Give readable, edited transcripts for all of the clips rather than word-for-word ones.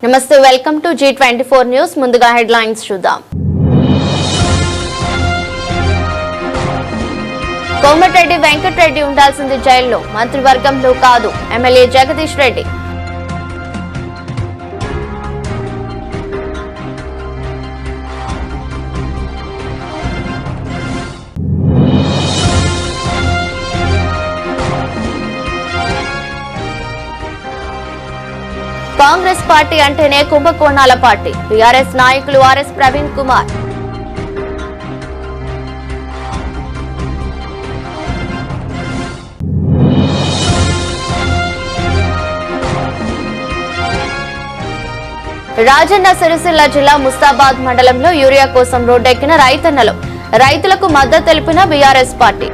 నమస్తే, welcome to G24 news. ముందుగా headlines చూద్దాం. కోమటిరెడ్డి వెంకటరెడ్డి ఉండాల్సింది జైల్లో, మంత్రివర్గంలో కాదు ఎమ్మెల్యే జగదీష్ రెడ్డి. కాంగ్రెస్ పార్టీ అంటేనే కుంభకోణాల పార్టీ, బీఆర్ఎస్ నాయకులు ఆర్ఎస్ ప్రవీణ్ కుమార్. రాజన్న సిరిసిల్ల జిల్లా ముస్తాబాద్ మండలంలో యూరియా కోసం రోడ్డెక్కిన రైతన్నలు, రైతులకు మద్దతు తెలిపిన బీఆర్ఎస్ పార్టీ.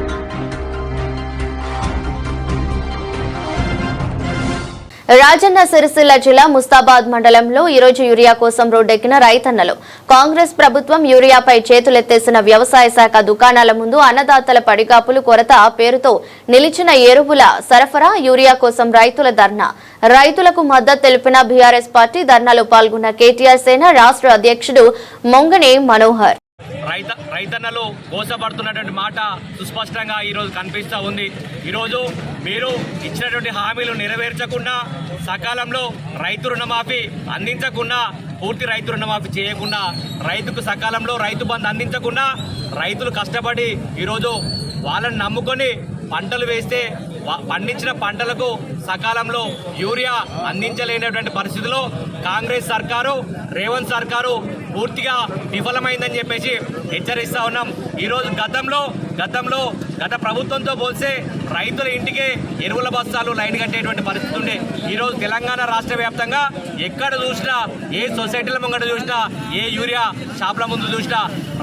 రాజన్న సిరిసిల్ల జిల్లా ముస్తాబాద్ మండలంలో ఈరోజు యూరియా కోసం రోడ్డెక్కిన రైతన్నలు, కాంగ్రెస్ ప్రభుత్వం యూరియాపై చేతులెత్తేసిన వ్యవసాయ శాఖ దుకాణాల ముందు అన్నదాతల పడిగాపులు కొరత పేరుతో నిలిచిన ఎరువుల సరఫరా, యూరియా కోసం రైతుల ధర్నా. రైతులకు మద్దతు తెలిపిన బీఆర్ఎస్ పార్టీ. ధర్నాలో పాల్గొన్న కేటీఆర్ సేన రాష్ట్ర అధ్యక్షుడు మొంగని మనోహర్. రైతన్నలు మోసపడుతున్నటువంటి మాట సుస్పష్టంగా ఈరోజు కనిపిస్తూ ఉంది. ఈరోజు మీరు ఇచ్చినటువంటి హామీలు నెరవేర్చకుండా, సకాలంలో రైతు రుణమాఫీ అందించకుండా, పూర్తి రైతు రుణమాఫీ చేయకుండా, రైతుకు సకాలంలో రైతు బంధు అందించకుండా, రైతులు కష్టపడి ఈరోజు వాళ్ళని నమ్ముకొని పంటలు వేస్తే పండించిన పంటలకు సకాలంలో యూరియా అందించలేనటువంటి పరిస్థితిలో కాంగ్రెస్ సర్కారు, రేవంత్ సర్కారు పూర్తిగా విఫలమైందని చెప్పేసి హెచ్చరిస్తా ఉన్నాం. ఈరోజు గత ప్రభుత్వంతో పోల్స్తే రైతుల ఇంటికే ఎరువుల బస్తాలు లైన్ కట్టేటువంటి పరిస్థితి ఉండే. ఈరోజు తెలంగాణ రాష్ట్ర వ్యాప్తంగా ఎక్కడ చూసినా, ఏ సొసైటీల ముంగట చూసినా, ఏ యూరియా షాపుల ముందు చూసినా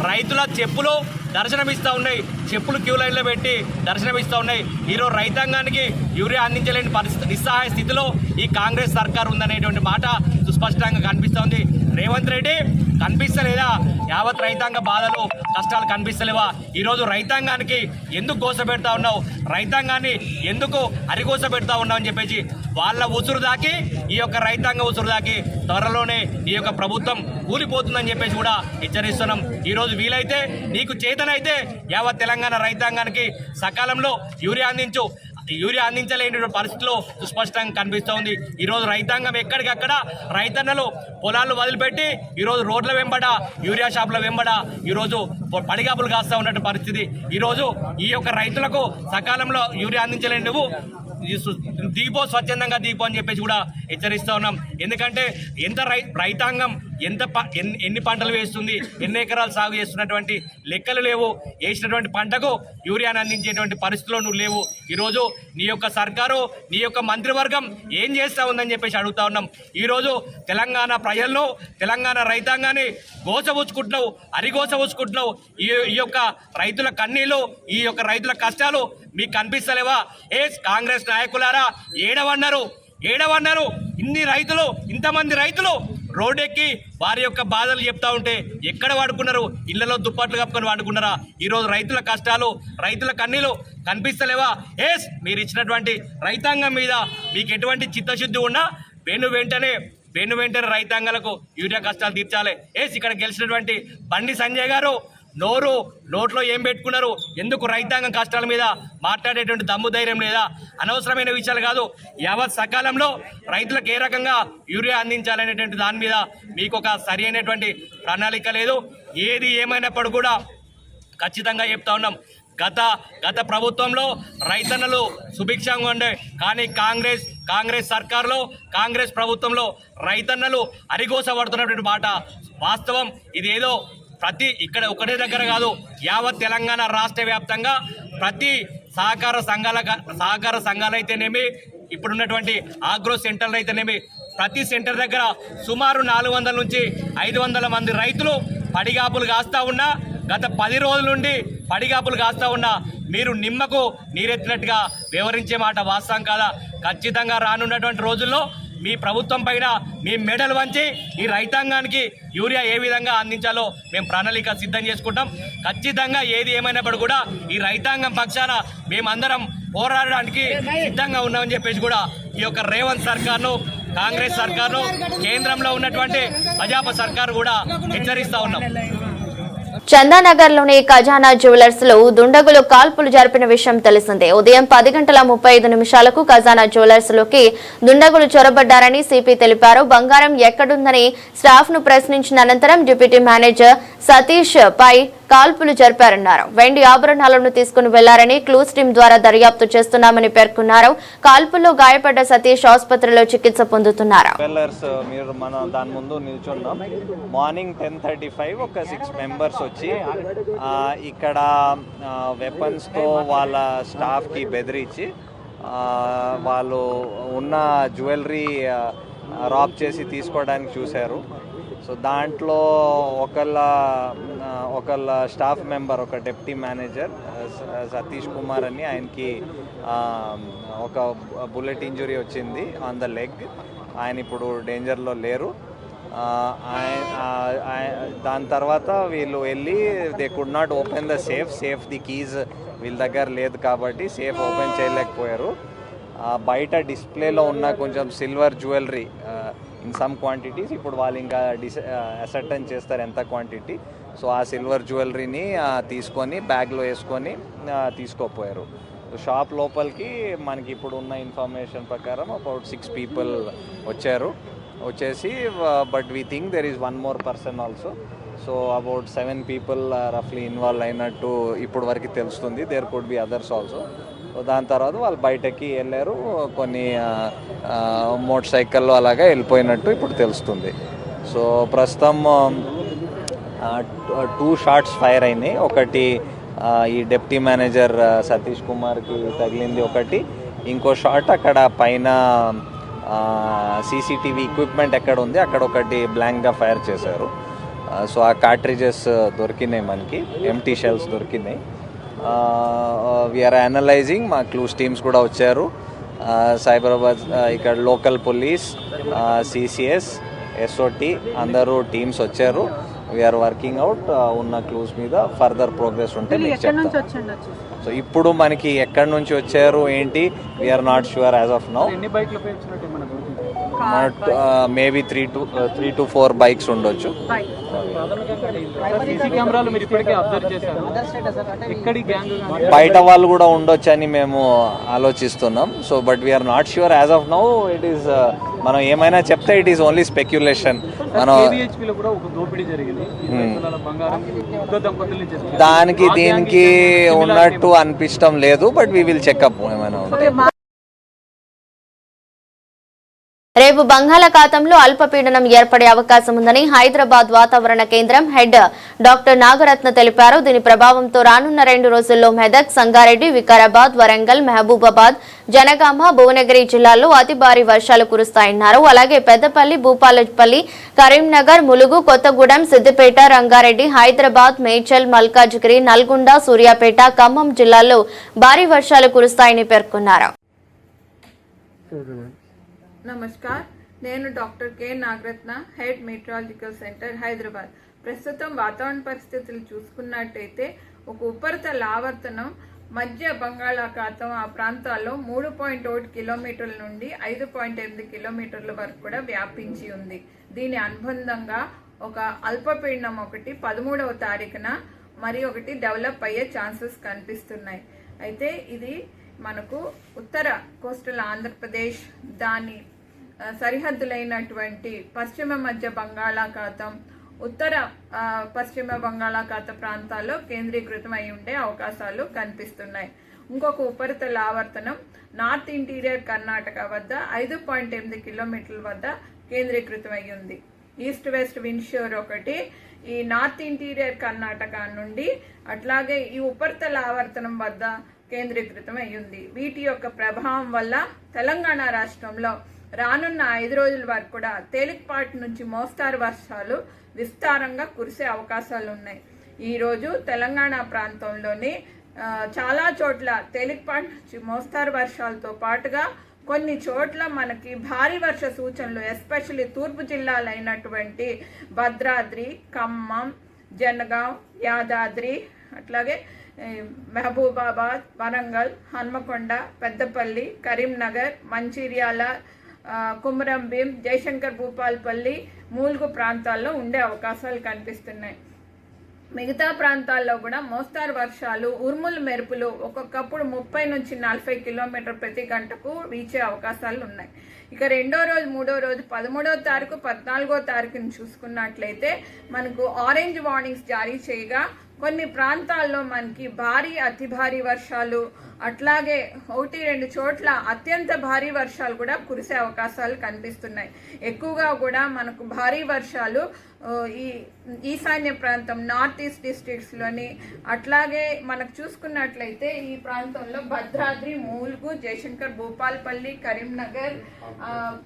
రైతుల చెప్పులు దర్శనమిస్తూ ఉన్నాయి. చెప్పులు క్యూ లైన్లో పెట్టి దర్శనమిస్తూ ఉన్నాయి. ఈరోజు రైతాంగానికి యూరియా అందించలేని పరిస్థితి, నిస్సహాయ స్థితిలో ఈ కాంగ్రెస్ సర్కార్ ఉందనేటువంటి మాట సుస్పష్టంగా కనిపిస్తూ ఉంది. రేవంత్ రెడ్డి కనిపిస్తలేదా? యావత్ రైతాంగ బాధలు, కష్టాలు కనిపిస్తలేవా? ఈరోజు రైతాంగానికి ఎందుకు గోస పెడతా ఉన్నావు, రైతాంగాన్ని ఎందుకు అరిగోస పెడతా ఉన్నావు అని చెప్పేసి వాళ్ళ ఉసురు దాకి, ఈ యొక్క రైతాంగ ఉసురు దాకి త్వరలోనే ఈ యొక్క ప్రభుత్వం కూలిపోతుందని చెప్పేసి కూడా హెచ్చరిస్తున్నాం. ఈరోజు వీలైతే, నీకు చేతనైతే యావత్ తెలంగాణ రైతాంగానికి సకాలంలో యూరియా అందించలేని పరిస్థితిలో సుస్పష్టంగా కనిపిస్తూ ఉంది. ఈరోజు రైతాంగం ఎక్కడికక్కడ రైతన్నలు పొలాలు వదిలిపెట్టి ఈరోజు రోడ్ల వెంబడ, యూరియా షాపుల వెంబడ ఈరోజు పడిగాపులు కాస్తూ ఉన్నటువంటి పరిస్థితి. ఈరోజు ఈ యొక్క రైతులకు సకాలంలో యూరియా అందించలేని నువ్వు దిగిపో, స్వచ్ఛందంగా దిగిపో అని చెప్పేసి కూడా హెచ్చరిస్తూ ఉన్నాం. ఎందుకంటే రైతాంగం ఎన్ని పంటలు వేస్తుంది, ఎన్ని ఎకరాలు సాగు చేస్తున్నటువంటి లెక్కలు లేవు. వేసినటువంటి పంటకు యూరియాను అందించేటువంటి పరిస్థితిలో నువ్వు లేవు. ఈరోజు నీ యొక్క సర్కారు, నీ యొక్క మంత్రివర్గం ఏం చేస్తూ ఉందని చెప్పేసి అడుగుతా ఉన్నాం. ఈరోజు తెలంగాణ ప్రజలను, తెలంగాణ రైతాంగాన్ని గోసపుచ్చుకుంటున్నావు, అరిగోసపుచ్చుకుంటున్నావు. ఈ యొక్క రైతుల కన్నీళ్ళు, ఈ యొక్క రైతుల కష్టాలు మీకు కనిపిస్తలేవా? కాంగ్రెస్ నాయకులారా, ఏడవన్నారు ఇన్ని రైతులు, ఇంతమంది రైతులు రోడ్డెక్కి వారి యొక్క బాధలు చెప్తా ఉంటే ఎక్కడ వాడుకున్నారు? ఇళ్లలో దుప్పట్లు కప్పుకొని వాడుకున్నారా? ఈరోజు రైతుల కష్టాలు, రైతుల కన్నీళ్ళు కనిపిస్తలేవా? మీరు ఇచ్చినటువంటి రైతాంగం మీద మీకు ఎటువంటి చిత్తశుద్ధి ఉన్నా వెను వెంటనే రైతాంగాలకు యూరియా కష్టాలు తీర్చాలి. ఇక్కడ గెలిచినటువంటి బండి సంజయ్ గారు నోట్లో ఏం పెట్టుకున్నారు? ఎందుకు రైతాంగం కష్టాల మీద మాట్లాడేటువంటి దమ్ము ధైర్యం లేదా? అనవసరమైన విషయాలు కాదు, యావత్ సకాలంలో రైతులకు ఏ రకంగా యూరియా అందించాలనేటువంటి దాని మీద మీకు ఒక సరి అయినటువంటి ప్రణాళిక లేదు. ఏది ఏమైనప్పుడు కూడా ఖచ్చితంగా చెప్తా ఉన్నాం, గత ప్రభుత్వంలో రైతన్నలు సుభిక్షంగా ఉండే, కానీ కాంగ్రెస్ సర్కారులో, కాంగ్రెస్ ప్రభుత్వంలో రైతన్నలు అరిగోస పడుతున్నటువంటి మాట వాస్తవం. ఇదేదో ఇక్కడ ఒకటే దగ్గర కాదు, యావత్ తెలంగాణ రాష్ట్ర వ్యాప్తంగా ప్రతి సహకార సంఘాలు అయితేనేమి, ఇప్పుడున్నటువంటి ఆగ్రో సెంటర్లు అయితేనేమి, ప్రతి సెంటర్ దగ్గర సుమారు 400 నుంచి 500 మంది రైతులు పడిగాపులు కాస్తూ ఉన్నా, గత 10 రోజుల నుండి పడిగాపులు కాస్తూ ఉన్నా మీరు నిమ్మకు నీరెత్తినట్టుగా వివరించే మాట వాస్తవం కాదా? ఖచ్చితంగా రానున్నటువంటి రోజుల్లో మీ ప్రభుత్వం పైన మీ మెడలు వంచి ఈ రైతాంగానికి యూరియా ఏ విధంగా అందించాలో మేము ప్రణాళిక సిద్ధం చేసుకుంటాం. ఖచ్చితంగా ఏది ఏమైనప్పుడు కూడా ఈ రైతాంగం పక్షాన మేమందరం పోరాడడానికి సిద్ధంగా ఉన్నామని చెప్పేసి కూడా ఈ యొక్క రేవంత్ సర్కార్ను కాంగ్రెస్ సర్కార్ను, కేంద్రంలో ఉన్నటువంటి భాజపా సర్కారు కూడా హెచ్చరిస్తా ఉన్నాం. చందానగర్లోని ఖజానా జ్యువెలర్స్ లో దుండగులు కాల్పులు జరిపిన విషయం తెలిసిందే. ఉదయం 10:35 ఖజానా జ్యువెలర్స్ లోకి దుండగులు చొరబడ్డారని సిపి తెలిపారు. బంగారం ఎక్కడుందని స్టాఫ్ ను ప్రశ్నించిన అనంతరం డిప్యూటీ మేనేజర్ సతీష్ పై కాల్పులు జరిపారన్నారు. వెండి ఆభరణాలను తీసుకుని వెళ్లారని క్లూస్ టీం ద్వారా దర్యాప్తు చేస్తున్నామని పేర్కొన్నారు. కాల్పుల్లో గాయపడ్డ సతీష్ ఆసుపత్రిలో చికిత్స పొందుతున్నారు. దాని ముందు నిల్చున్నాం. మార్నింగ్ 10:35 ఒక 6 మెంబర్స్ వచ్చి ఇక్కడ వెపన్స్తో వాళ్ళ స్టాఫ్కి బెదిరించి వాళ్ళు ఉన్న జ్యువెలరీ రాబ్ చేసి తీసుకోవడానికి చూశారు. సో దాంట్లో ఒకళ్ళ స్టాఫ్ మెంబర్, ఒక డిప్యూటీ మేనేజర్ సతీష్ కుమార్ అని, ఆయనకి ఒక బుల్లెట్ ఇంజురీ వచ్చింది ఆన్ ద లెగ్. ఆయన ఇప్పుడు డేంజర్లో లేరు. దాని తర్వాత వీళ్ళు వెళ్ళి they could not open the safe the keys వీళ్ళ దగ్గర లేదు కాబట్టి సేఫ్ ఓపెన్ చేయలేకపోయారు. బయట డిస్ప్లేలో ఉన్న కొంచెం silver jewellery in some quantities ఇప్పుడు వాళ్ళు ఇంకా అసర్టైన్ చేస్తారు ఎంత క్వాంటిటీ. సో ఆ సిల్వర్ జ్యువెలరీని తీసుకొని బ్యాగ్లో వేసుకొని తీసుకోపోయారు. షాప్ లోపలికి మనకి ఇప్పుడు ఉన్న ఇన్ఫర్మేషన్ ప్రకారం అబౌట్ 6 పీపుల్ వచ్చేసి but we think there is 1 more person also. So about 7 people రఫ్లీ ఇన్వాల్వ్ అయినట్టు ఇప్పుడు వరకు తెలుస్తుంది. There could be others also. So దాని తర్వాత వాళ్ళు బయటకి వెళ్ళారు. కొన్ని మోటార్ సైకిల్లో అలాగా వెళ్ళిపోయినట్టు ఇప్పుడు తెలుస్తుంది. సో ప్రస్తుతం 2 shots ఫైర్ అయినాయి. ఒకటి ఈ డిప్యూటీ మేనేజర్ సతీష్ కుమార్కి తగిలింది ఒకటి. ఇంకో షాట్ అక్కడ పైన సీసీటీవీ ఎక్విప్మెంట్ ఎక్కడ ఉంది అక్కడ ఒకటి బ్లాంక్గా ఫైర్ చేశారు. సో ఆ కార్ట్రిజెస్ దొరికినాయి, మనకి ఎంటీ షెల్స్ దొరికినాయి. We're analysing. మా క్లూస్ టీమ్స్ కూడా వచ్చారు. సైబరాబాద్ ఇక్కడ లోకల్ పోలీస్, సిసిఎస్, ఎస్ఓటి అందరూ టీమ్స్ వచ్చారు. వీఆర్ వర్కింగ్ అవుట్ ఉన్న క్లూస్ మీద. ఫర్దర్ ప్రోగ్రెస్ ఉంటే మీకు చెప్తాం. సో ఇప్పుడు మనకి ఎక్కడి నుంచి వచ్చారు ఏంటి we're not sure as of now. Maybe 3 to 4 bikes ఉండొచ్చు. బయట వాళ్ళు కూడా ఉండొచ్చు అని మేము ఆలోచిస్తున్నాం. So but we're not sure as of now. It is మనం ఏమైనా చెప్తే ఇట్ ఈస్ ఓన్లీ స్పెక్యులేషన్. మనం దానికి దీనికి ఉన్నట్టు అనిపించడం లేదు. బట్ వీ విల్ చెక్అప్ ఏమైనా ఉంటే. రేపు బంగాళాఖాతంలో అల్పపీడనం ఏర్పడే అవకాశం ఉందని హైదరాబాద్ వాతావరణ కేంద్రం హెడ్ డాక్టర్ నాగరత్న తెలిపారు. దీని ప్రభావంతో రానున్న 2 రోజుల్లో మెదక్, సంగారెడ్డి, వికారాబాద్, వరంగల్, మహబూబాబాద్, జనగామ, భువనగిరి జిల్లాల్లో అతి భారీ వర్షాలు కురుస్తాయన్నారు. అలాగే పెద్దపల్లి, భూపాలపల్లి, కరీంనగర్, ములుగు, కొత్తగూడెం, సిద్దిపేట, రంగారెడ్డి, హైదరాబాద్, మేడ్చల్, మల్కాజ్గిరి, నల్గొండ, సూర్యాపేట, ఖమ్మం జిల్లాల్లో భారీ వర్షాలు కురుస్తాయని పేర్కొన్నారు. నమస్కార్, నేను doctor K Nagaratna, head meteorological centre, Hyderabad. ప్రస్తుతం వాతావరణ పరిస్థితులు చూసుకున్నట్టయితే ఒక ఉపరితల ఆవర్తనం మధ్య బంగాళాఖాతం ఆ ప్రాంతాల్లో 3.1 కిలోమీటర్ల నుండి 5.8 కిలోమీటర్ల వరకు కూడా వ్యాపించి ఉంది. దీని అనుబంధంగా ఒక అల్పపీడనం ఒకటి 13వ తారీఖున మరి ఒకటి డెవలప్ అయ్యే ఛాన్సెస్ కనిపిస్తున్నాయి. అయితే ఇది మనకు ఉత్తర కోస్టల్ ఆంధ్రప్రదేశ్, దాని సరిహద్దులైనటువంటి పశ్చిమ మధ్య బంగాళాఖాతం, ఉత్తర పశ్చిమ బంగాళాఖాత ప్రాంతాల్లో కేంద్రీకృతం అయి ఉండే అవకాశాలు కనిపిస్తున్నాయి. ఇంకొక ఉపరితల ఆవర్తనం నార్త్ ఇంటీరియర్ కర్ణాటక వద్ద 5.8 కిలోమీటర్ల వద్ద కేంద్రీకృతం అయి ఉంది. ఈస్ట్ వెస్ట్ విండ్షోర్ ఒకటి ఈ నార్త్ ఇంటీరియర్ కర్ణాటక నుండి అట్లాగే ఈ ఉపరితల ఆవర్తనం వద్ద కేంద్రీకృతం అయ్యింది. వీటి యొక్క ప్రభావం వల్ల తెలంగాణ రాష్ట్రంలో రానున్న 5 రోజుల వరకు కూడా తేలికపాటి నుంచి మోస్తారు వర్షాలు విస్తారంగా కురిసే అవకాశాలు ఉన్నాయి. ఈరోజు తెలంగాణ ప్రాంతంలోని చాలా చోట్ల తేలికపాటి నుంచి మోస్తారు వర్షాలతో పాటుగా కొన్ని చోట్ల మనకి భారీ వర్ష సూచనలు, ఎస్పెషల్లీ తూర్పు జిల్లాలైనటువంటి భద్రాద్రి, ఖమ్మం, జనగాం, యాదాద్రి, అట్లాగే మహబూబాబాద్, వరంగల్, హన్మకొండ, పెద్దపల్లి, కరీంనగర్, మంచిర్యాల, కుమరం భీం, జయశంకర్ భూపాల్పల్లి, మూలుగు ప్రాంతాల్లో ఉండే అవకాశాలు కనిపిస్తున్నాయి. మిగతా ప్రాంతాల్లో కూడా మోస్తారు వర్షాలు, ఉరుములు మెరుపులు ఒక్కొక్కప్పుడు 30 నుంచి 40 కిలోమీటర్ ప్రతి గంటకు వీచే అవకాశాలు ఉన్నాయి. ఇక రెండో రోజు, మూడో రోజు 13వ తారీఖు, 14వ తారీఖుని చూసుకున్నట్లయితే మనకు ఆరెంజ్ వార్నింగ్స్ జారీ చేయగా కొన్ని ప్రాంతాల్లో మనకి భారీ, అతి భారీ వర్షాలు, అట్లాగే 1-2 చోట్ల అత్యంత భారీ వర్షాలు కూడా కురిసే అవకాశాలు కనిపిస్తున్నాయి. ఎక్కువగా కూడా మనకు భారీ వర్షాలు ఈ ఈశాన్య ప్రాంతం, నార్త్ ఈస్ట్ డిస్ట్రిక్ట్స్లోని, అట్లాగే మనకు చూసుకున్నట్లయితే ఈ ప్రాంతంలో భద్రాద్రి, మూలుగు, జయశంకర్ భూపాల్పల్లి, కరీంనగర్,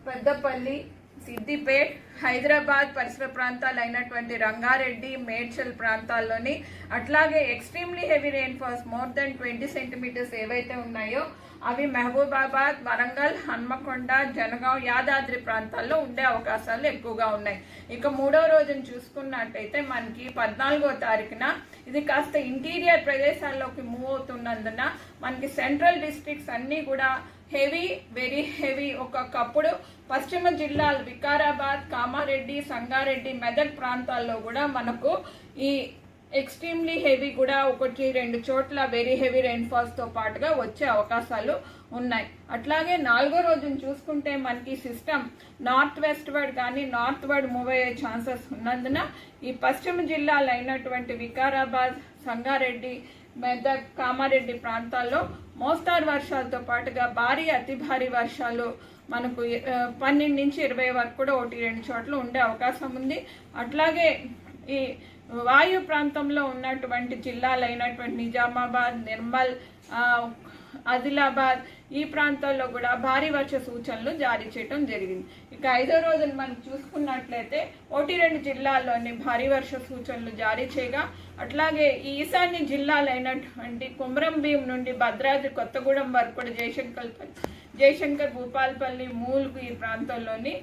పెద్దపల్లి, సిద్దిపేట్, హైదరాబాద్ పరిసర ప్రాంతాలు అయినటువంటి రంగారెడ్డి, మేడ్చల్ ప్రాంతాల్లోని, అట్లాగే extremely heavy rainfalls more than 20 centimetres ఏవైతే ఉన్నాయో అవి మహబూబాబాద్, వరంగల్, హన్మకొండ, జనగాం, యాదాద్రి ప్రాంతాల్లో ఉండే అవకాశాలు ఎక్కువగా ఉన్నాయి. ఇక మూడో రోజును చూసుకున్నట్టయితే మనకి 14వ తారీఖున ఇది కాస్త ఇంటీరియర్ ప్రదేశాల్లోకి మూవ్ అవుతున్నందున మనకి సెంట్రల్ డిస్ట్రిక్ట్స్ అన్నీ కూడా హెవీ, వెరీ హెవీ, ఒక్కొక్కప్పుడు పశ్చిమ జిల్లాలు వికారాబాద్, కామారెడ్డి, సంగారెడ్డి, మెదక్ ప్రాంతాల్లో కూడా మనకు ఈ ఎక్స్ట్రీమ్లీ హెవీ కూడా 1-2 చోట్ల వెరీ హెవీ రెయిన్ఫాల్స్తో పాటుగా వచ్చే అవకాశాలు ఉన్నాయి. అట్లాగే 4వ రోజును చూసుకుంటే మనకి సిస్టమ్ నార్త్ వెస్ట్ వర్డ్ కానీ నార్త్ వర్డ్ మూవ్ అయ్యే ఛాన్సెస్ ఉన్నందున ఈ పశ్చిమ జిల్లాలు అయినటువంటి వికారాబాద్, సంగారెడ్డి, మెదక్, కామారెడ్డి ప్రాంతాల్లో మోస్తారు వర్షాలతో పాటుగా భారీ, అతి భారీ వర్షాలు మనకు 12 నుంచి 20 వరకు కూడా 1-2 చోట్ల ఉండే అవకాశం ఉంది. అట్లాగే ఈ వాయు ప్రాంతంలో ఉన్నటువంటి జిల్లాలు అయినటువంటి నిజామాబాద్, నిర్మల్, ఆదిలాబాద్ ఈ ప్రాంతాల్లో కూడా భారీ వర్ష సూచనలు జారీ చేయడం జరిగింది. ఇక 5వ రోజున మనం చూసుకున్నట్లయితే 1-2 జిల్లాల్లోని భారీ వర్ష సూచనలు జారీ చేయగా, అట్లాగే ఈ ఈశాన్య జిల్లాలైనటువంటి కుమరం భీం నుండి భద్రాద్రి, కొత్తగూడెం వరకు కూడా జయశంకర్ భూపాల్పల్లి, మూలుగు ఈ ప్రాంతాల్లోని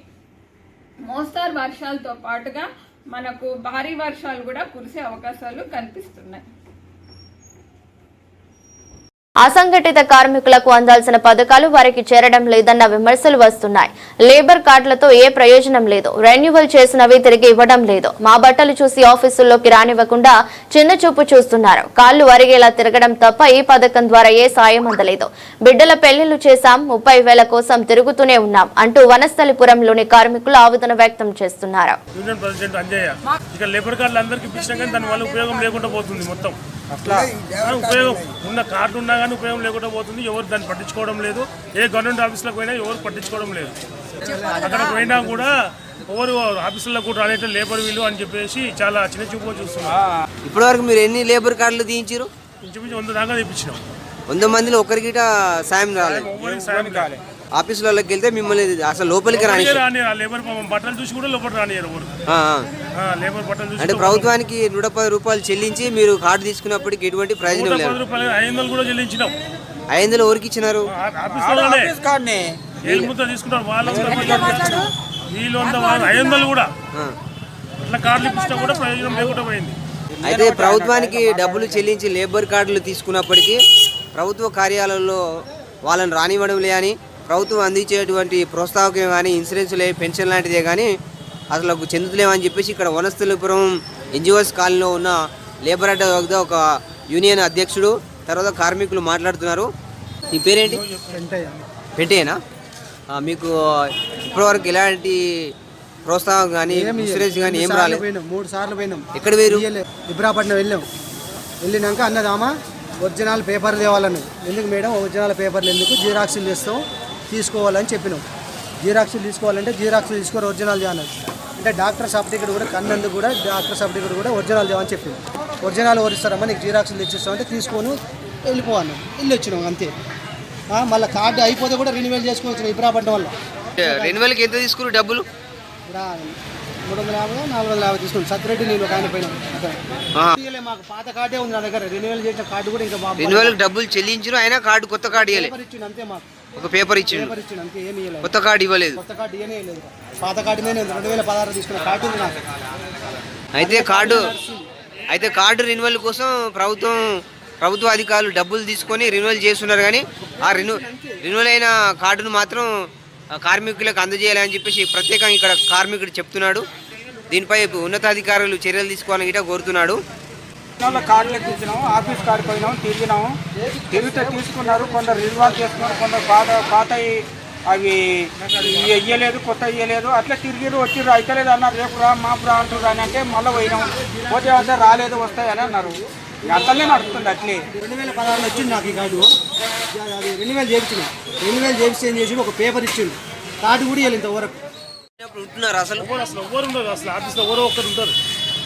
మోస్తారు వర్షాలతో పాటుగా మనకు భారీ వర్షాలు కూడా కురిసే అవకాశాలు కనిపిస్తున్నాయి. అసంఘటిత కార్మికులకు అందాల్సిన పథకాలు వారికి చేరడం లేదన్న విమర్శలు వస్తున్నాయి. లేబర్ కార్డులతో ఏ ప్రయోజనం లేదు, రెన్యువల్ చేసినవి తిరిగి ఇవ్వడం లేదు, మా బట్టలు చూసి ఆఫీసుల్లోకి రానివ్వకుండా చిన్న చూపు చూస్తున్నారు. కాళ్లు వరిగేలా తిరగడం తప్ప ఈ పథకం ద్వారా ఏ సాయం అందలేదు. బిడ్డల పెళ్లిళ్లు చేశాం, 30,000 కోసం తిరుగుతూనే ఉన్నాం అంటూ వనస్థలిపురంలోని కార్మికులు ఆవేదన వ్యక్తం చేస్తున్నారు. యూనియన్ ప్రెసిడెంట్ అంజయ్య, ఇక లేబర్ కార్డులు అందరికీ ఇష్టం కానీ దాని వల్ల ఉపయోగం లేకుండా పోతుంది. మొత్తం అట్లా ఉపయోగం ఉన్న కార్డు ఉన్నా కానీ ఉపయోగం లేకుండా పోతుంది. ఎవరు దాన్ని పట్టించుకోవడం లేదు. ఏ గవర్నమెంట్ ఆఫీసులకు పోయినా ఎవరు పట్టించుకోవడం లేదు. అక్కడ పోయినా కూడా ఎవరు ఆఫీసుల్లో కూడా రానేట లేబర్ వీలు అని చెప్పేసి చాలా చిన్న చూపుగా చూస్తున్నారు. ఇప్పటి వరకు మీరు ఎన్ని లేబర్ కార్డులు తీయించారు? ఇంచుమించు 100 దాకా తెప్పించినాం. 100 మందిలో ఒకరికి సాయం రాలేదు. ఆఫీసులకి వెళ్తే మిమ్మల్ని అసలు లోపలికి రాని లేబర్ బట్టలు చూసి కూడా లోపల రానియరు. లేబర్ బట్టలు చూసి అంటే ప్రభుత్వానికి 110 రూపాయలు చెల్లించి మీరు కార్డు తీసుకున్నప్పటికి ఎటువంటి ప్రయోజనం లేదు. 500 కూడా చెల్లించినాం. 500 ఎవరికి ఇచ్చినారు? తీసుకుంటారు వీళ్ళు 500 కూడా అట్లా కార్డులు ఇప్పించినా కూడా ప్రయోజనం లేకుండా పోయింది. అయితే ప్రభుత్వానికి డబ్బులు చెల్లించి లేబర్ కార్డులు తీసుకున్నప్పటికీ ప్రభుత్వ కార్యాలయంలో వాళ్ళని రానివ్వడం లేని, ప్రభుత్వం అందించేటువంటి ప్రోత్సాహకం కానీ, ఇన్సూరెన్స్ పెన్షన్ లాంటిదే కానీ అసలు చెందుతలేమని చెప్పేసి ఇక్కడ వనస్థలిపురం ఎన్జిఓస్ కాలనీలో ఉన్న లేబర్ అడ్డ వద్ద ఒక యూనియన్ అధ్యక్షుడు, తర్వాత కార్మికులు మాట్లాడుతున్నారు. మీ పేరేంటి? పెంటేనా? మీకు ఇప్పటివరకు ఎలాంటి ప్రోత్సాహం కానీ, ఇన్సూరెన్స్ కానీ ఏం రాలేదు? 3 సార్లు పోయినాం. ఎక్కడ వేరు? ఇబ్రాపట్నం వెళ్ళినాక అన్నదామా ఒరిజినల్ పేపర్లు తేవాలని. ఎందుకు మేడం ఒరిజినల్ పేపర్లు ఎందుకు, జిరాక్సులు చేస్తాం తీసుకోవాలని చెప్పినాం. జిరాక్సులు తీసుకోవాలంటే జిరాక్సులు తీసుకొని ఒరిజినల్ చేయాలి. అంటే డాక్టర్ సర్టిఫికేట్ కూడా కన్నందుకు కూడా డాక్టర్ సర్టిఫికేట్ కూడా ఒరిజినల్ తేవని చెప్పింది. ఒరిజినల్ ఎవరిస్తారమ్మా నీకు జిరాక్సులు తెచ్చిస్తామంటే తీసుకొని వెళ్ళిపోవాలి. వెళ్ళి వచ్చినాం అంతే. మళ్ళీ కార్డు అయిపోతే కూడా రెన్యువల్ చేసుకొని వచ్చినాం ఇబ్రాపట్నం వల్ల. రెన్యువల్కి ఎంత తీసుకున్నారు డబ్బులు? 350 450 తీసుకున్నాం. సత్యరెడ్డి నేను ఒక ఆయన పోయినాం. మాకు పాత కార్డే ఉంది నా దగ్గర. రెన్యువల్ చేసిన కార్డు కూడా ఇంకా రెన్యువల్ డబ్బులు చెల్లించారు, అయినా కార్డు కొత్త కార్డు ఇవ్వలేదు. ఇచ్చిండు అంతే. మాకు ఒక పేపర్ ఇచ్చిండు అంతే, ఏమి ఇవ్వలేదు. కొత్త కార్డు ఇవ్వలేదు. కొత్త కార్డు ఇవ్వనే లేదు. పాత కార్డు నేను 2016 తీసుకున్న కార్డు ఉంది నాకు. అయితే కార్డు రెన్యువల్ కోసం ప్రభుత్వ అధికారులు డబ్బులు తీసుకొని రెన్యువల్ చేస్తున్నారు. కానీ ఆ రెన్యువల్ అయిన కార్డును మాత్రం కార్మికులకు అందజేయాలని చెప్పేసి ప్రత్యేకంగా ఇక్కడ కార్మికుడు చెప్తున్నాడు. దీనిపై ఉన్నతాధికారులు చర్యలు తీసుకోవాలని గిట్ట కోరుతున్నాడు. కార్డులు ఎక్కించినాము, ఆఫీస్ కాడికి పోయినాము, తిరిగితే తీసుకున్నారు. కొందరు రిజర్వ్ చేసుకున్నారు, కొందరు పాత అవి ఇయ్యలేదు, కొత్త ఇయ్యలేదు. అట్లా తిరిగిరు వచ్చిర్రు, అయితలేదు అన్నారు. రేపు రా మాపు రా అంటారు అని అంటే మళ్ళీ పోయినాం. పోతే అంటే రాలేదు వస్తాయని అన్నారు. అట్లనే నడుస్తుంది. అట్లే 2016 వచ్చింది నాకు ఈ కార్డు. అది 2000 చేయించిన. 2000 చేయించి ఏం చేసి ఒక పేపర్ ఇచ్చిండు. కార్డు కూడా ఇవ్వాలి ఇంతవరకు. ఉంటున్నారు అసలు ఎవరు ఉండదు. అసలు ఆఫీస్లో ఎవరో ఒకరు ఉంటారు.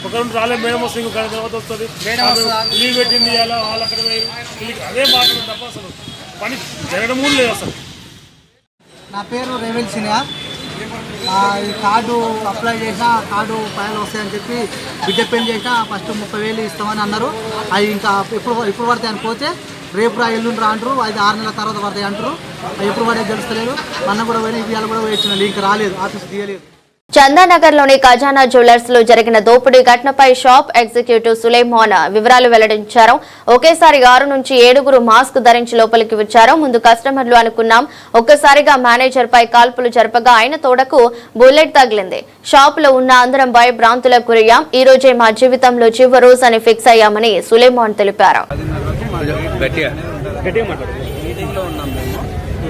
ఒకరు రాలేదు, మేడం వస్తుంది, ఇంకో గంట తర్వాత వస్తుంది, లీవ్ పెట్టింది అలా వాళ్ళు అక్కడ అదే మాట్లాడు తప్ప అసలు పని జరగడం కూడా లేదు అసలు. నా పేరు రేవెల్ సినియా. ఈ కార్డు అప్లై చేసినా కార్డు ఫైల్ వస్తాయని చెప్పి బిడ్డపెన్ చేసినా ఫస్ట్ 30,000 ఇస్తామని అన్నారు. అవి ఇంకా ఎప్పుడు పడతాయి అని పోతే రేపు రా ఎల్లుండి రా అంటారు. 5-6 నెలల తర్వాత పడతాయి అంటారు. అవి ఎప్పుడు పడే తెలుస్తలేదు. మొన్న కూడా పోయినా ఇవాళ కూడా పోయించిన లింక్ రాలేదు, ఆఫీస్ తీయలేదు. చందానగర్లోని ఖజానా జ్యువెలర్స్ లో జరిగిన దోపిడీ ఘటనపై షాప్ ఎగ్జిక్యూటివ్ సులేమాన్ వివరాలు వెల్లడించారు. ఒకేసారి 6 నుంచి 7 మాస్క్ ధరించి లోపలికి వచ్చారు. ముందు కస్టమర్లు అనుకున్నాం, ఒక్కసారిగా మేనేజర్ పై కాల్పులు జరపగా ఆయన తోడకు బుల్లెట్ తగిలింది. షాప్ లో ఉన్న అందరం భయభ్రాంతులకు గురయ్యాం. ఈ రోజే మా జీవితంలో చివరి రోజు అని ఫిక్స్ అయ్యామని సులేమాన్ తెలిపారు.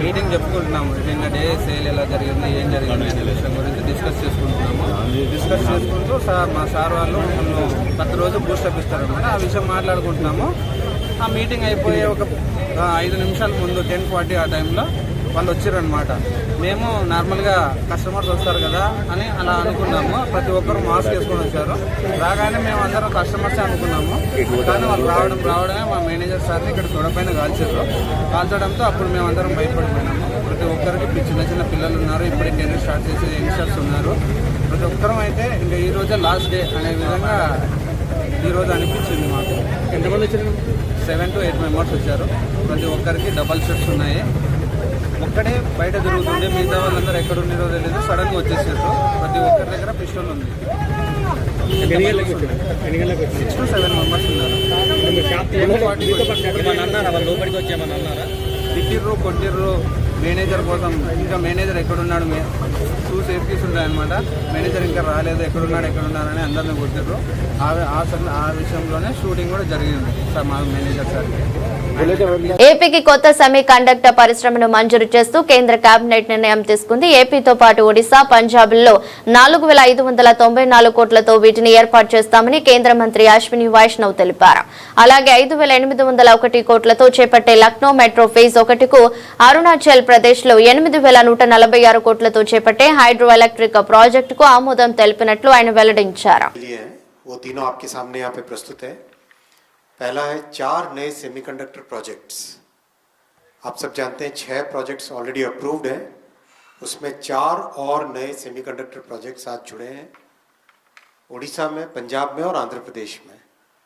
మీటింగ్ చెప్పుకుంటున్నాము. నిన్న డే సేల్ ఎలా జరిగింది, ఏం జరిగింది అనే విషయం గురించి డిస్కస్ చేసుకుంటున్నాము. డిస్కస్ చేసుకుంటూ మా సార్ వాళ్ళు ప్రతి రోజు బూస్టప్ ఇస్తారనమాట. ఆ విషయం మాట్లాడుకుంటున్నాము. ఆ మీటింగ్ అయిపోయే ఒక 5 నిమిషాల ముందు 10:40 ఆ టైంలో వాళ్ళు వచ్చారనమాట. మేము నార్మల్గా కస్టమర్స్ వస్తారు కదా అని అలా అనుకున్నాము. ప్రతి ఒక్కరు మాస్క్ వేసుకొని వచ్చారు. రాగానే మేము అందరం కస్టమర్సే అనుకున్నాము. కానీ వాళ్ళు రావడమే మా మేనేజర్ సార్ని ఇక్కడ తొడపైన కాల్చడంతో అప్పుడు మేము అందరం భయపడిపోయినాము. ప్రతి ఒక్కరికి చిన్న చిన్న పిల్లలు ఉన్నారు, ఇప్పుడే కెరీర్ స్టార్ట్ చేసే యంగ్స్టర్స్ ఉన్నారు. ప్రతి ఒక్కరం అయితే ఇంకా ఈ రోజే లాస్ట్ డే అనే విధంగా ఈరోజు అనిపించింది మాకు. ఎంతమంది వచ్చారు? 7 to 8 మెంబర్స్ వచ్చారు. ప్రతి ఒక్కరికి డబల్ షర్ట్స్ ఉన్నాయి. ఒక్కడే బయట తిరుగుతుండే, మిగతా వాళ్ళందరూ ఎక్కడ ఉన్నారో తెలియదు. సడన్గా వచ్చేసారు. ప్రతి ఒక్కరి దగ్గర పిస్టల్ ఉంది. 6 to 7 మెంబర్స్ ఉన్నారు. తిట్టిర్రు, కొట్టిర్రు. మేనేజర్ కోసం ఇంకా మేనేజర్ ఎక్కడున్నాడు చూసి ఎక్కిస్తుంటాయి అనమాట. మేనేజర్ ఇంకా రాలేదు, ఎక్కడున్నాడని అందరిని కొట్టిర్రు. ఆ విషయంలోనే షూటింగ్ కూడా జరిగింది మా మేనేజర్ సార్. ఏపీకి కొత్త సెమీ కండక్టర్ పరిశ్రమను మంజూరు చేస్తూ కేంద్ర కేబినెట్ నిర్ణయం తీసుకుంది. ఏపీతో పాటు ఒడిశా, పంజాబ్లో 4,594 కోట్లతో వీటిని ఏర్పాటు చేస్తామని కేంద్ర మంత్రి అశ్విని వైష్ణవ్ తెలిపారు. అలాగే 5,801 కోట్లతో చేపట్టే లక్నో మెట్రో ఫేజ్ 1కు, అరుణాచల్ ప్రదేశ్ లో 8,146 కోట్లతో చేపట్టే హైడ్రో ఎలక్ట్రిక్ ప్రాజెక్టుకు ఆమోదం తెలిపినట్లు ఆయన వెల్లడించారు. वो तीनों आपके सामने यहाँ पे प्रस्तुत है. पहला है 4 नए सेमीकंडक्टर प्रोजेक्ट्स. आप सब जानते हैं 6 प्रोजेक्ट्स ऑलरेडी अप्रूव्ड हैं. उसमें 4 और नए सेमीकंडक्टर प्रोजेक्ट्स आज जुड़े हैं. उड़ीसा में, पंजाब में और आंध्र प्रदेश में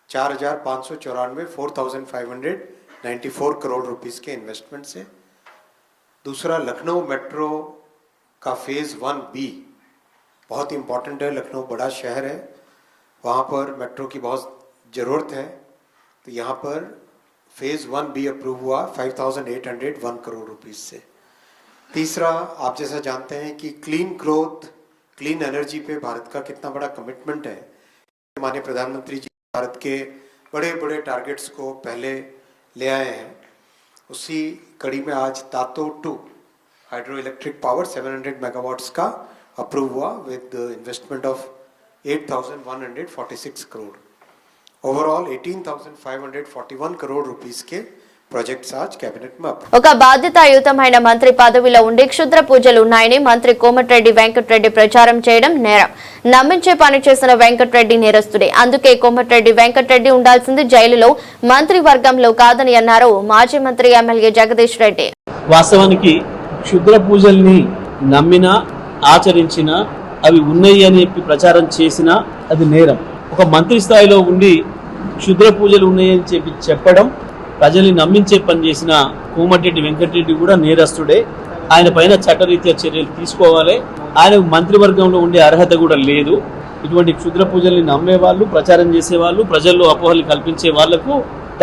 4,594 4,594 करोड़ रुपीस के इन्वेस्टमेंट से. दूसरा, लखनऊ मेट्रो का फेज़ 1B बहुत इंपॉर्टेंट है. लखनऊ बड़ा शहर है, वहाँ पर मेट्रो की बहुत ज़रूरत है. तो यहाँ पर फेज़ 1B अप्रूव हुआ 5,801 करोड़ रुपीस से. तीसरा, आप जैसा जानते हैं कि क्लीन ग्रोथ, क्लीन एनर्जी पे भारत का कितना बड़ा कमिटमेंट है. माननीय प्रधानमंत्री जी भारत के बड़े बड़े टारगेट्स को पहले ले आए हैं. उसी कड़ी में आज तातो 2 हाइड्रो इलेक्ट्रिक पावर 700 मेगावाट्स का अप्रूव हुआ with investment of 8,146 crore. Overall 18,541 crore rupees के ప్రాజెక్ట్స్ आज कैबिनेट में. ఒక బాధ్యతాయుతమైన మంత్రి పదవిలో ఉండి క్షుద్ర పూజలు ఉన్నాయని మంత్రి కోమటిరెడ్డి వెంకటరెడ్డి ప్రచారం చేయడం నేరం. నమ్మించే పని చేసిన వెంకటరెడ్డి నేరస్తుడే. అందుకే కోమటిరెడ్డి వెంకటరెడ్డి ఉండాల్సింది జైలులో, మంత్రి వర్గంలో కాదని అన్నారు మాజీ మంత్రి ఎమ్మెల్యే జగదీష్ రెడ్డి. వాస్తవానికి క్షుద్ర పూజల్ని నమ్మినా, ఆచరించినా, అవి ఉన్నాయి అని చెప్పి ప్రచారం చేసినా అది నేరం. ఒక మంత్రి స్థాయిలో ఉండి క్షుద్ర పూజలు ఉన్నాయని చెప్పి చెప్పడం, ప్రజల్ని నమ్మించే పని చేసిన కోమటిరెడ్డి వెంకటరెడ్డి కూడా నేరస్తుడే. ఆయన పైన చట్టరీత్యా చర్యలు తీసుకోవాలి. ఆయన మంత్రివర్గంలో ఉండే అర్హత కూడా లేదు. ఇటువంటి క్షుద్ర పూజల్ని నమ్మేవాళ్ళు, ప్రచారం చేసేవాళ్ళు, ప్రజల్లో అపోహలు కల్పించే వాళ్లకు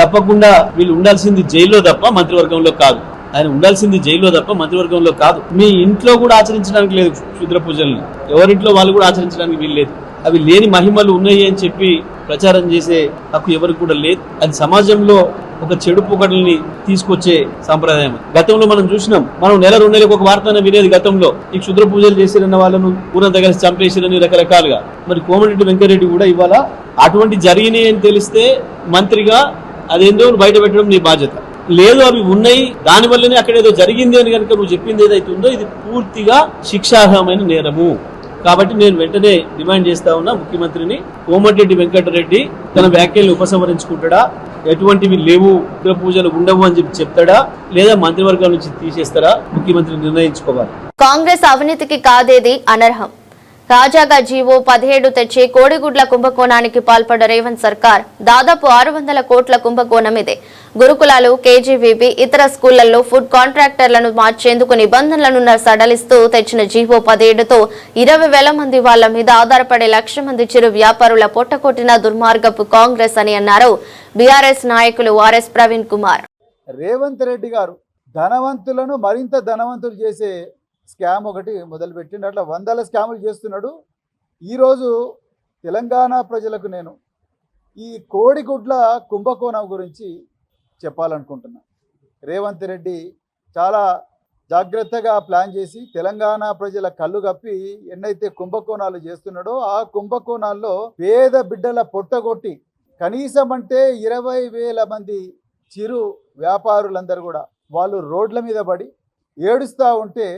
తప్పకుండా వీళ్ళు ఉండాల్సింది జైల్లో తప్ప మంత్రివర్గంలో కాదు. ఆయన ఉండాల్సింది జైల్లో తప్ప మంత్రివర్గంలో కాదు. మీ ఇంట్లో కూడా ఆచరించడానికి లేదు క్షుద్ర పూజల్ని, ఎవరింట్లో వాళ్ళు కూడా ఆచరించడానికి వీల్లేదు. అవి లేని మహిమలు ఉన్నాయి అని చెప్పి ప్రచారం చేసే హక్కు ఎవరికి కూడా లేదు. అది సమాజంలో ఒక చెడు పొగడల్ని తీసుకొచ్చే సంప్రదాయం. గతంలో మనం చూసినాం, మనం నెల 2 నెలలకు ఒక వార్త వినేది గతంలో, ఈ క్షుద్ర పూజలు చేసిరన్న వాళ్ళను ఊరంతా కలిసి చంపేసిరని రకరకాలుగా. మరి కోమటిరెడ్డి వెంకటరెడ్డి కూడా ఇవాళ అటువంటి జరిగినాయి అని తెలిస్తే మంత్రిగా అదేందో బయట పెట్టడం నీ బాధ్యత. లేదు అవి ఉన్నాయి, దానివల్లనే అక్కడ ఏదో జరిగింది అని కనుక నువ్వు చెప్పింది ఏదైతే ఉందో ఇది పూర్తిగా శిక్షార్హమైన నేరము. కాబట్టి నేను వెంటనే డిమాండ్ చేస్తా ఉన్నా ముఖ్యమంత్రిని, కోమటిరెడ్డి వెంకటరెడ్డి తన వ్యాఖ్యల్ని ఉపసంహరించుకుంటాడా, ఎటువంటివి లేవు, క్షుద్ర పూజలు ఉండవు అని చెప్పి చెప్తాడా, లేదా మంత్రివర్గం నుంచి తీసేస్తారా, ముఖ్యమంత్రి నిర్ణయించుకోవాలి. కాంగ్రెస్ అవినీతికి కాదేది అనర్హం. తాజాగా జీవో 17 తెచ్చి కోడిగుడ్ల కుంభకోణానికి పాల్పడ్డ రేవంత్ సర్కార్ దాదాపు 600 కోట్ల కుంభకోణం ఇదే. గురుకులాలు, కేజీవీబీ, ఇతర స్కూళ్లలో ఫుడ్ కాంట్రాక్టర్లను మార్చేందుకు నిబంధనలను సడలిస్తూ తెచ్చిన జీవో 17తో 20,000 మంది వాళ్ల మీద ఆధారపడే 1,00,000 మంది చిరు వ్యాపారుల పొట్టకొట్టిన దుర్మార్గపు కాంగ్రెస్ అని అన్నారు బీఆర్ఎస్ నాయకులు ఆర్ఎస్ ప్రవీణ్ కుమార్. రేవంత్ రెడ్డి గారు ధనవంతులను మరింత ధనవంతులు చేసే స్కామ్ ఒకటి మొదలుపెట్టిండు. అట్లా 100 స్కాములు చేస్తున్నాడు. ఈరోజు తెలంగాణ ప్రజలకు నేను ఈ కోడిగుడ్ల కుంభకోణం గురించి చెప్పాలనుకుంటున్నా. రేవంత్ రెడ్డి చాలా జాగ్రత్తగా ప్లాన్ చేసి తెలంగాణ ప్రజల కళ్ళు కప్పి ఎన్నైతే కుంభకోణాలు చేస్తున్నాడో ఆ కుంభకోణాల్లో పేద బిడ్డల పొట్టగొట్టి కనీసం అంటే 20,000 మంది చిరు వ్యాపారులందరూ కూడా వాళ్ళు రోడ్ల మీద పడి ఏడుస్తూ ఉంటే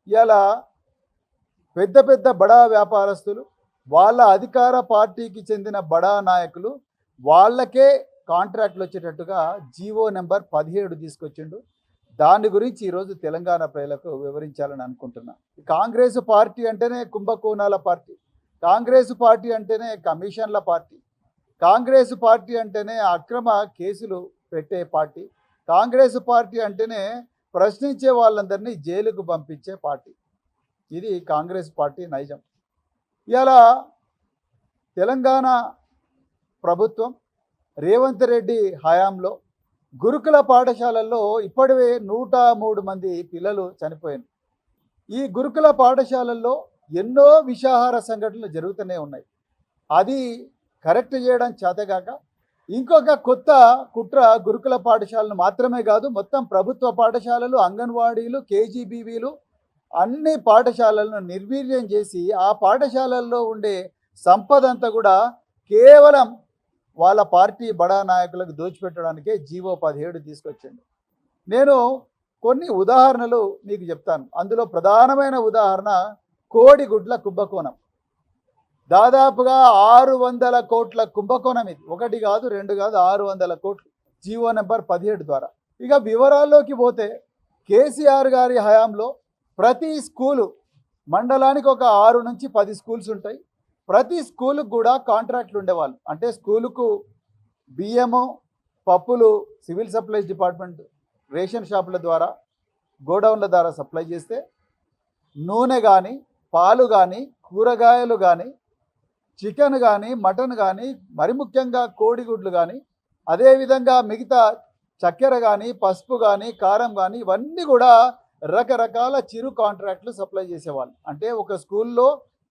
ఇలా పెద్ద పెద్ద బడా వ్యాపారస్తులు, వాళ్ళ అధికార పార్టీకి చెందిన బడా నాయకులు వాళ్ళకే కాంట్రాక్ట్లు వచ్చేటట్టుగా జీవో నెంబర్ 17 తీసుకొచ్చిండు. దాని గురించి ఈరోజు తెలంగాణ ప్రజలకు వివరించాలని అనుకుంటున్నా. కాంగ్రెస్ పార్టీ అంటేనే కుంభకోణాల పార్టీ, కాంగ్రెస్ పార్టీ అంటేనే కమిషన్ల పార్టీ, కాంగ్రెస్ పార్టీ అంటేనే అక్రమ కేసులు పెట్టే పార్టీ, కాంగ్రెస్ పార్టీ అంటేనే ప్రశ్నించే వాళ్ళందరినీ జైలుకు పంపించే పార్టీ. ఇది కాంగ్రెస్ పార్టీ నైజం. ఇలా తెలంగాణ ప్రభుత్వం రేవంత్ రెడ్డి హయాంలో గురుకుల పాఠశాలల్లో ఇప్పటివే 103 మంది పిల్లలు చనిపోయారు. ఈ గురుకుల పాఠశాలల్లో ఎన్నో విషాహార సంఘటనలు జరుగుతూనే ఉన్నాయి. అది కరెక్ట్ చేయడం చేతగాక ఇంకొక కొత్త కుట్ర గురుకుల పాఠశాలను మాత్రమే కాదు, మొత్తం ప్రభుత్వ పాఠశాలలు, అంగన్వాడీలు, కేజీబీవీలు అన్ని పాఠశాలలను నిర్వీర్యం చేసి ఆ పాఠశాలల్లో ఉండే సంపద అంతా కూడా కేవలం వాళ్ళ పార్టీ బడా నాయకులకు దోచిపెట్టడానికే జీవో 17 తీసుకొచ్చిండు. నేను కొన్ని ఉదాహరణలు మీకు చెప్తాను. అందులో ప్రధానమైన ఉదాహరణ కోడిగుడ్ల కుంభకోణం. దాదాపుగా 600 కోట్ల కుంభకోణం ఇది. 1 కాదు 2 కాదు 600 కోట్లు జీవో నెంబర్ 17 ద్వారా. ఇక వివరాల్లోకి పోతే కేసీఆర్ గారి హయాంలో ప్రతి స్కూలు, మండలానికి ఒక 6 నుంచి 10 స్కూల్స్ ఉంటాయి. ప్రతి స్కూలుకు కూడా కాంట్రాక్ట్లు ఉండేవాళ్ళు. అంటే స్కూలుకు బియ్యము, పప్పులు సివిల్ సప్లైస్ డిపార్ట్మెంట్ రేషన్ షాపుల ద్వారా, గోడౌన్ల ద్వారా సప్లై చేస్తే, నూనె కానీ, పాలు కానీ, కూరగాయలు కానీ, చికెన్ కానీ, మటన్ కానీ, మరి ముఖ్యంగా కోడిగుడ్లు కానీ, అదేవిధంగా మిగతా చక్కెర కానీ, పసుపు కానీ, కారం కానీ, ఇవన్నీ కూడా రకరకాల చిరు కాంట్రాక్ట్లు సప్లై చేసేవాళ్ళు. అంటే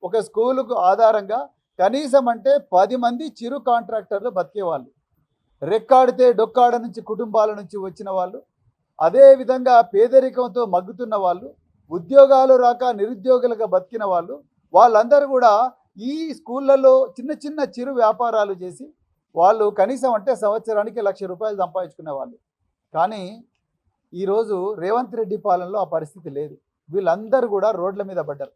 ఒక స్కూలుకు ఆధారంగా కనీసం అంటే 10 మంది చిరు కాంట్రాక్టర్లు బతికేవాళ్ళు. రెక్కాడితే డొక్కాడ నుంచి కుటుంబాల నుంచి వచ్చిన వాళ్ళు, అదేవిధంగా పేదరికంతో మగ్గుతున్న వాళ్ళు, ఉద్యోగాలు రాక నిరుద్యోగులుగా బతికిన వాళ్ళు, వాళ్ళందరూ కూడా ఈ స్కూళ్ళలో చిన్న చిన్న చిరు వ్యాపారాలు చేసి వాళ్ళు కనీసం అంటే సంవత్సరానికి 1,00,000 రూపాయలు సంపాదించుకునే వాళ్ళు. కానీ ఈరోజు రేవంత్ రెడ్డి పాలనలో ఆ పరిస్థితి లేదు. వీళ్ళందరూ కూడా రోడ్ల మీద పడ్డారు.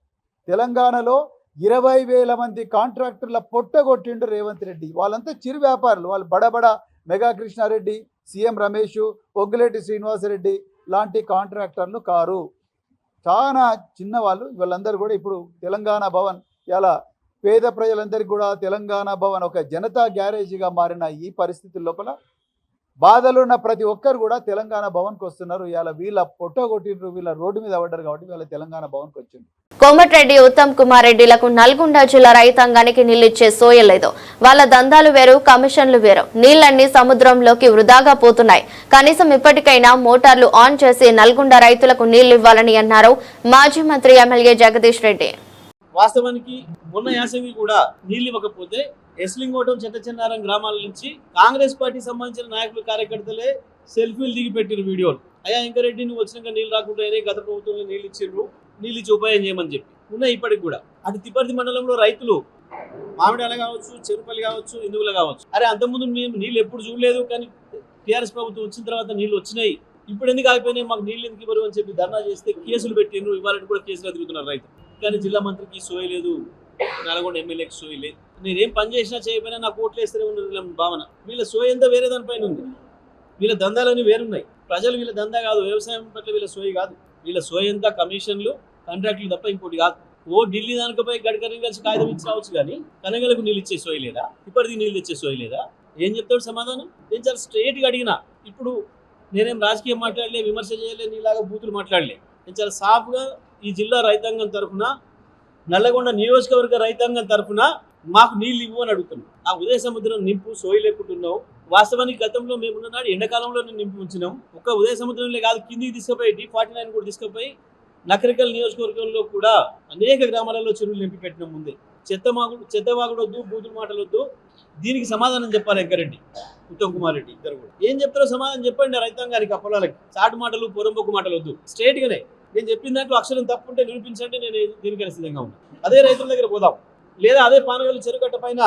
తెలంగాణలో 20,000 మంది కాంట్రాక్టర్ల పొట్టగొట్టిండు రేవంత్ రెడ్డి. వాళ్ళంతా చిరు వ్యాపారులు. వాళ్ళు బడబడ మెగా కృష్ణారెడ్డి, సీఎం రమేష్, పొగ్గులేటి శ్రీనివాసరెడ్డి లాంటి కాంట్రాక్టర్లు కారు. చాలా చిన్నవాళ్ళు. వీళ్ళందరూ కూడా ఇప్పుడు తెలంగాణ భవన్, ఇలా పేద ప్రజలందరికీ కూడా తెలంగాణ భవన్ ఒక జనతా గ్యారేజీగా మారిన ఈ పరిస్థితుల లోపల బాధలు ఉన్న ప్రతి ఒక్కరు కూడా తెలంగాణ భవన్కి వస్తున్నారు. ఇవాళ వీళ్ళ పొట్టో కొట్టిండ్రు, వీళ్ళ రోడ్డు మీద పడ్డారు కాబట్టి వీళ్ళ తెలంగాణ భవన్కి వచ్చింది. కోమటిరెడ్డి ఉత్తమ్ కుమార్ రెడ్డిలకు నల్గొండ జిల్లా రైతాంగానికి నీళ్లిచ్చే సోయలేదు. వాళ్ళ దందాలు వేరు, కమిషన్లు వేరు. నీళ్లన్నీ సముద్రంలోకి వృధాగా పోతున్నాయి. కనీసం ఇప్పటికైనా మోటార్లు ఆన్ చేసి నల్గొండ రైతులకు నీళ్లు ఇవ్వాలని అన్నారు మాజీ మంత్రి ఎమ్మెల్యే జగదీష్ రెడ్డి. వాస్తవానికి మొన్న యాసంగి కూడా నీళ్లు ఇవ్వకపోతే ఎస్లింగోటం చెన్నచెన్నారం గ్రామాల నుంచి కాంగ్రెస్ పార్టీ సంబంధించిన నాయకులు కార్యకర్తలే సెల్ఫీలు దిగి పెట్టిన వీడియోలు. అయ్యా వెంకరెడ్డి నువ్వు వచ్చినాక నీళ్ళు రాకుండా గత ప్రభుత్వంలో నీళ్ళు ఇచ్చిండ్రు, నీళ్ళు ఇచ్చి ఉపాయం చేయమని చెప్పి ఉన్నాయి. ఇప్పటికి కూడా అటు తిప్పర్తి మండలంలో రైతులు మామిడాల కావచ్చు, చెరుపల్లి కావచ్చు, ఇందువులు కావచ్చు, అరే అంతకుముందు మేము నీళ్ళు ఎప్పుడు చూడలేదు, కానీ టీఆర్ఎస్ ప్రభుత్వం వచ్చిన తర్వాత నీళ్ళు వచ్చినాయి, ఇప్పుడు ఎందుకు ఆగిపోయినాయి, మాకు నీళ్ళు ఎందుకు ఇవ్వరు అని చెప్పి ధర్నా చేస్తే కేసులు పెట్టిండ్రు. ఇవాళ కూడా కేసులు తిరుగుతున్నారు రైతులు. కానీ జిల్లా మంత్రికి సోయి లేదు, నల్గొండ ఎమ్మెల్యేకి సోయి లేదు. నేనేం పని చేసినా చేయకపోయినా నాకు ఓట్లు వేస్తూనే ఉన్నది భావన. వీళ్ళ సోయి అంతా వేరే దానిపైన ఉంది. వీళ్ళ దందాలన్నీ వేరున్నాయి. ప్రజలు వీళ్ళ దందా కాదు, వ్యవసాయం పట్ల వీళ్ళ సోయి కాదు. వీళ్ళ సోయి అంతా కమిషన్లు, కాంట్రాక్టులు తప్ప ఇంకోటి కాదు. ఢిల్లీ దానిపై గడ్కరీ కలిసి కాగితం ఇచ్చి రావచ్చు, కానీ కనగలకు నీళ్ళు ఇచ్చే సోయి లేదా, ఇప్పటికి నీళ్ళు ఇచ్చే సోయి లేదా? ఏం చెప్తాడు సమాధానం? నేను చాలా స్ట్రైట్గా అడిగినా. ఇప్పుడు నేనేం రాజకీయం మాట్లాడలే, విమర్శ చేయలే, నీలాగా బూతులు మాట్లాడలే. నేను చాలా సాఫ్గా ఈ జిల్లా రైతాంగం తరఫున, నల్లగొండ నియోజకవర్గ రైతాంగం తరఫున మాకు నీళ్ళు ఇవ్వు అని అడుగుతున్నాం. ఆ ఉదయ సముద్రం నింపు సోయి లేకుంటున్నావు. వాస్తవానికి గతంలో మేమున్న నాడు ఎండాకాలంలో నింపి ఉంచినాం. ఒక్క ఉదయ సముద్రంలో కాదు, కిందికి తీసుకుపోయి D49 కూడా తీసుకుపోయి నకరికల్ నియోజకవర్గంలో కూడా అనేక గ్రామాలలో చెరువులు నింపి పెట్టినాం. ముందే చెత్తవాగుడు వద్దు, బూతులు మాటలు వద్దు. దీనికి సమాధానం చెప్పాలి వెంకరెడ్డి, ఉత్తమ్ కుమార్ రెడ్డి ఇద్దరు కూడా. ఏం చెప్తారో సమాధానం చెప్పండి రైతాంగానికి. అప్పలాలకి చాటు మాటలు, పొరంబొక్కు మాటలు వద్దు. స్ట్రైట్గానే నేను చెప్పిన దాంట్లో అక్షరం తప్పుంటే నిరూపించండి, నేను దీనికి సిద్ధంగా ఉన్నాను. అదే రైతుల దగ్గర పోదాం, లేదా అదే పానగల చెరుకట్ట పైన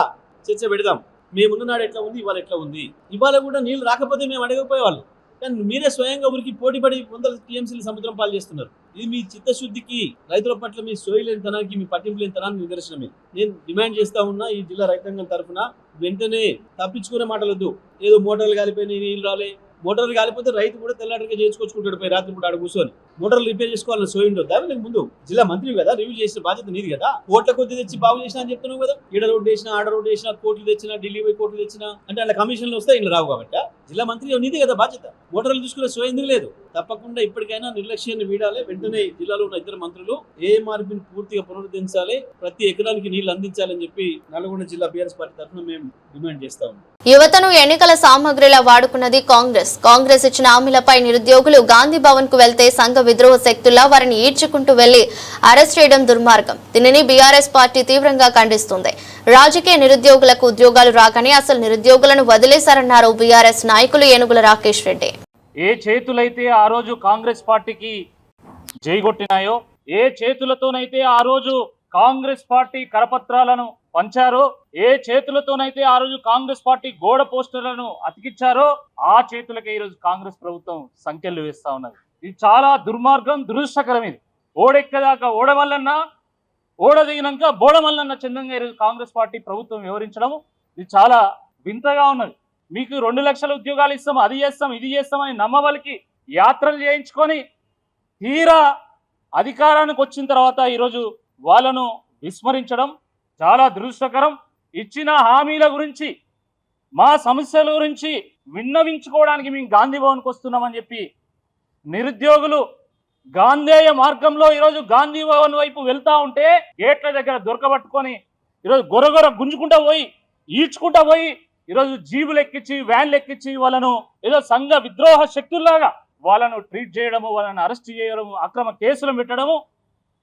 చర్చ పెడదాం. మేమున్న నాడు ఎట్లా ఉంది, ఇవాళ ఎట్లా ఉంది. ఇవాళ కూడా నీళ్ళు రాకపోతే మేము అడగకపోయేవాళ్ళు, కానీ మీరే స్వయంగా ఊరికి పోటీపడి 100 TMCలు సముద్రం పాలు చేస్తున్నారు. ఇది మీ చిత్తశుద్ధికి, రైతుల పట్ల మీ సోయి లేనితనానికి, మీ పట్టింపు లేనితనానికి నిదర్శనమే. నేను డిమాండ్ చేస్తా ఉన్నా ఈ జిల్లా రైతాంగం తరఫున, వెంటనే తప్పించుకునే మాటలొద్దు. ఏదో మోటార్లు కాలిపోయినాయి, నీళ్ళు రాలే. మోటార్లు కాలిపోతే రైతు కూడా తెల్లారిగా చేసుకొచ్చుకుంటాడు, పోయి రాత్రి కూడా ఆడ కూర్చొని. మోటార్లు రిపేర్ చేసుకోవాలని సోయి ఉండొద్దా? నేను ముందు జిల్లా మంత్రి కదా, రివ్యూ చేసిన బాధ్యత నీది కదా. కోట్ల కొద్ది తెచ్చి బాగు చేసినా అని చెప్తున్నావు కదా. ఈడ రోడ్డు వేసినా, ఆడ రోడ్డు వేసినా, కోట్లు తెచ్చినా, ఢిల్లీ పోయి కోట్లు తెచ్చినా అంటే అలా కమిషన్లు వస్తే ఇలా రావు. కాబట్టి జిల్లా మంత్రి నీది కదా బాధ్యత. మోటార్లు చూసుకునే సోయి ఎందుకు లేదు? తప్పకుండా ఇప్పటికైనా నిర్లక్ష్యాన్ని వీడాలి. వెంటనే జిల్లాలో ఉన్న ఇద్దరు మంత్రులు మార్పిని పూర్తిగా పునరుద్ధరించాలి, ప్రతి ఎకరానికి నీళ్లు అందించాలని చెప్పి నల్గొండ జిల్లా బీఆర్ఎస్ పార్టీ తరఫున మేము డిమాండ్ చేస్తా ఉన్నాం. యువతను ఎన్నికల సామగ్రిలా వాడుకున్నది కాంగ్రెస్ ఇచ్చిన హామీలపై నిరుద్యోగులు గాంధీ భవన్ కు వెళ్తే సంఘ విద్రోహ శక్తుల్లా వారిని ఈడ్చుకుంటూ వెళ్లి అరెస్ట్ చేయడం దుర్మార్గం. దీనిని బీఆర్ఎస్ పార్టీ తీవ్రంగా ఖండిస్తుంది. రాజకీయ నిరుద్యోగులకు ఉద్యోగాలు రాకని అసలు నిరుద్యోగులను వదిలేశారన్నారు బీఆర్ఎస్ నాయకులు ఏనుగుల రాకేష్ రెడ్డి. ఏ చేతులైతే ఆ రోజు కాంగ్రెస్ పార్టీకి జైగొట్టినాయో, ఏ చేతులతోనైతే ఆ రోజు కాంగ్రెస్ పార్టీ కరపత్రాలను పంచారో, ఏ చేతులతోనైతే ఆ రోజు కాంగ్రెస్ పార్టీ గోడ పోస్టర్లను అతికిచ్చారో, ఆ చేతులకే ఈరోజు కాంగ్రెస్ ప్రభుత్వం సంఖ్యలు వేస్తా ఉన్నది. ఇది చాలా దుర్మార్గం, దురదృష్టకరం. ఇది ఓడెక్కదాకా ఓడవల్లన్నా, ఓడ దిగినాక బోడమల్లన్న చందంగా ఈరోజు కాంగ్రెస్ పార్టీ ప్రభుత్వం వివరించడం ఇది చాలా వింతగా ఉన్నది. మీకు 2 లక్షల ఉద్యోగాలు ఇస్తాం, అది చేస్తాం, ఇది చేస్తామని నమ్మవలికి యాత్రలు చేయించుకొని తీరా అధికారానికి వచ్చిన తర్వాత ఈరోజు వాళ్ళను విస్మరించడం చాలా దురదృష్టకరం. ఇచ్చిన హామీల గురించి, మా సమస్యల గురించి విన్నవించుకోవడానికి మేము గాంధీ భవన్కి వస్తున్నామని చెప్పి నిరుద్యోగులు గాంధేయ మార్గంలో ఈరోజు గాంధీ భవన్ వైపు వెళ్తా ఉంటే గేట్ల దగ్గర దొరకబట్టుకొని ఈరోజు గొరగొర గుంజుకుంటా పోయి, ఈడ్చుకుంటా పోయి ఈరోజు జీబులు ఎక్కించి, వ్యాన్లు ఎక్కించి వాళ్ళను ఏదో సంఘ విద్రోహ శక్తుల్లాగా వాళ్ళను ట్రీట్ చేయడము, వాళ్ళను అరెస్ట్ చేయడము, అక్రమ కేసులు పెట్టడము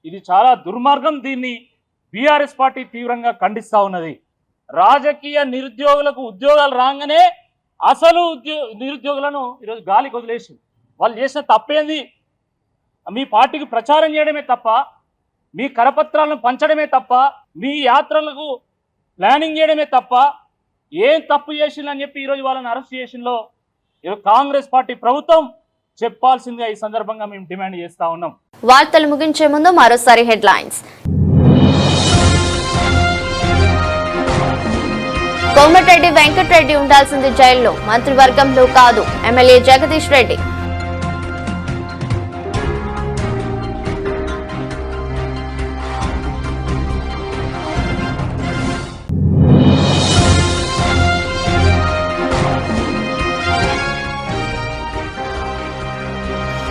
ఇది చాలా దుర్మార్గం. దీన్ని బీఆర్ఎస్ పార్టీ తీవ్రంగా ఖండిస్తూ ఉన్నది. రాజకీయ నిరుద్యోగులకు ఉద్యోగాలు రాగానే అసలు నిరుద్యోగులను ఈరోజు గాలికి వదిలేసి వాళ్ళు చేసిన తప్పేంది? మీ పార్టీకి ప్రచారం చేయడమే తప్ప, మీ కరపత్రాలను పంచడమే తప్ప, మీ యాత్రలకు ప్లానింగ్ చేయడమే తప్ప ఏం తప్పు చేసిందని చెప్పి ఈరోజు వాళ్ళని అరెస్ట్ చేసిందో కాంగ్రెస్ పార్టీ ప్రభుత్వం చెప్పాల్సిందిగా ఈ సందర్భంగా మేము డిమాండ్ చేస్తా ఉన్నాం. వార్తలు ముగించే ముందు మరోసారి హెడ్లైన్స్. కోమటిరెడ్డి వెంకటరెడ్డి ఉండాల్సింది జైల్లో, మంత్రివర్గంలో కాదు, ఎమ్మెల్యే జగదీష్ రెడ్డి.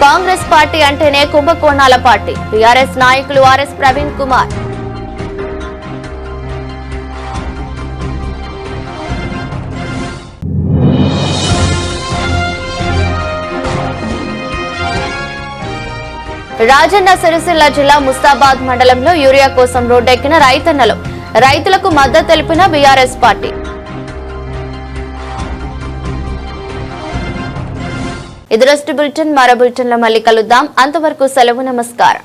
కాంగ్రెస్ పార్టీ అంటేనే కుంభకోణాల పార్టీ. బీఆర్ఎస్ నాయకులు ఆర్ఎస్ ప్రవీణ్ కుమార్. రాజన్న సిరిసిల్ల జిల్లా ముస్తాబాద్ మండలంలో యూరియా కోసం రోడ్డెక్కిన రైతన్నలు. రైతులకు మద్దతు తెలిపిన బీఆర్ఎస్ పార్టీ. ఇది బులెటిన్. మరో బులెటిన్లో మళ్ళీ కలుద్దాం. అంతవరకు సెలవు. నమస్కారం.